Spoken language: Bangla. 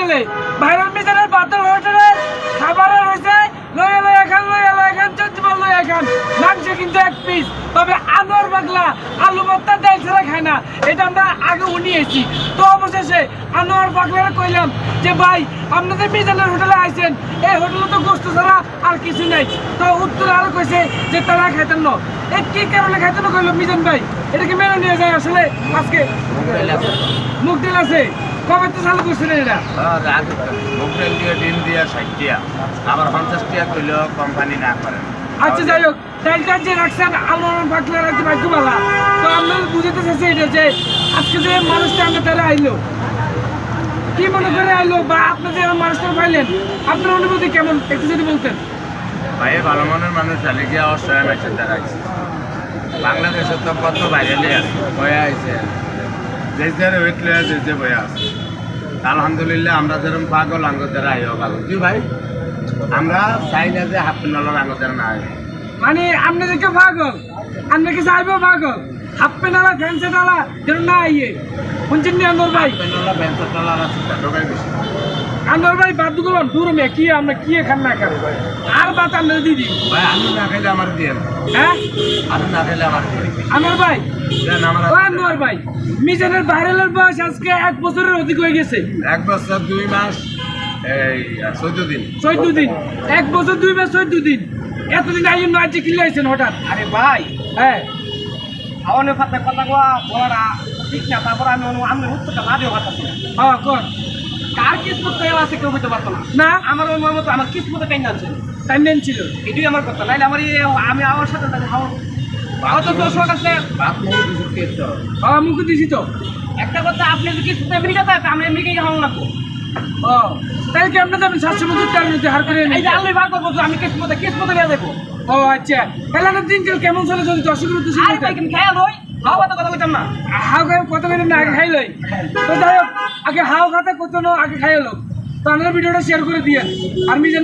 হোটেলে ভাইরাল মিজানের বাদল হোটেলে খাবারে রয়েছে লয়া খান চঞ্চল লয়া খান মাংস কিন্তু এক পিস। তবে আনোয়ার পাগলা আলু ভর্তা ডাল ছাড়া খায় না, এটা আমরা আগে উনিয়েছি। তো অবশেষে আনোয়ার পাগলারা কইলাম যে ভাই আপনাদের মিজানের হোটেলে আইছেন, এই হোটেলে তো গোস্ত ছাড়া আর কিছু নাই। তো উত্তর আরো কইছে যে তারা খাইতেন না, এই কি কারণে খাইতেন না কইলো মিজান ভাই, এটা কি মেনে নিয়ে যায় আসলে? আজকে মুখ ডিল আছে, কবে তো চালু করছেন এটা? মুখেল দিয়ে ডিম দিয়ে 60 টাকা, আবার 50 টাকা কইলেও কোম্পানি না করে। আচ্ছা যাই হোক, ডালটা যে রাখছেন আলোড়ন পাকলে রাখতে ভাগ্যবালা। তো আমরা বুঝতে চাইছি এটা যে আজকে যে মানুষটা আমরা তারা আইলো, কি মনে করে আইলো বা আপনাদের মানুষটা পাইলেন, আপনার অনুভূতি কেমন একটু যদি বলতেন। ভাই ভালো মনের মানুষ জানে গিয়ে অসহায় মানুষের দ্বারা আইছে। বাংলাদেশের তো কত বাইরে আছে, বয়া আইছে, যে যার ওয়েট লয়া যে বয়া আছে। আলহামদুলিল্লাহ আমরা যেরকম পাগল আঙ্গ দ্বারা আইও পাগল কি ভাই, আমরা চাই না যে হাফ নলার আঙ্গ দ্বারা না আইও। মানে আপনাদেরকে পাগল, আপনাকে চাইবো পাগল, হাফ পেনালা ফ্যান্সে ডালা যেন না আইয়ে। শুনছেন নি আন্দোর ভাই? নলা ব্যাংকের নলা আছে ঢোকাই বেশি। আন্দোর ভাই বাদ করলাম দূর মেয়ে কি আমরা কি খান না খান আর বাদ আপনাদের দিদি ভাই আমি না খাইলে আমার দিয়ে, হ্যাঁ আমি না খাইলে আমার আনোয়ার ভাই, দেন আমার ও আনোয়ার ভাই, মিজানের ভাইরালের বয়স আজকে 1 বছরের অধিক হয়ে গেছে। 1 বছর 2 মাস এই 14 দিন। 14 দিন, 1 বছর 2 মাস 14 দিন। এতদিন আইন না আজকে কিলে আইছেন হঠাৎ? আরে ভাই হ্যাঁ আমার ফাতে কথা বলা ঠিক না, তারপর আমি উত্তরটা না দিয়ে পারতাম না। হ্যাঁ কর কার কিসমত কেউ আছে কেউ হইতে পারতো না। না আমার অনুমান মতো আমার কিসমতে কেন আছে, টাইম ছিল এটাই আমার কথা। নাইলে আমার আমি আমার সাথে অত দোষ আছে। বাপ মুখ কিছু কেস দাও। হ্যাঁ মুখে দিছি তো। একটা কথা, আপনি যদি কিসমতে আমেরিকাতে আছে আমি আমেরিকায় হওয়া লাগবো। ও তাই কি আপনাদের আমি 750 টাকা নিতে হার করে এই যে আল্লাহ বার করবো, আমি কিসমতে নিয়ে দেখবো। ও আচ্ছা, হেলানোর দিনকাল কেমন চলে যদি দর্শকের উদ্দেশ্যে আর ভাই কিন্তু খেয়াল হই হাওয়া তো কথা বলতাম না। হাও খাই কত করে না আগে খাইলই। তো যাই হোক, আগে হাও খাতে কত না আগে খাইলো। তো আপনারা ভিডিওটা শেয়ার করে দিয়ে আর মিজান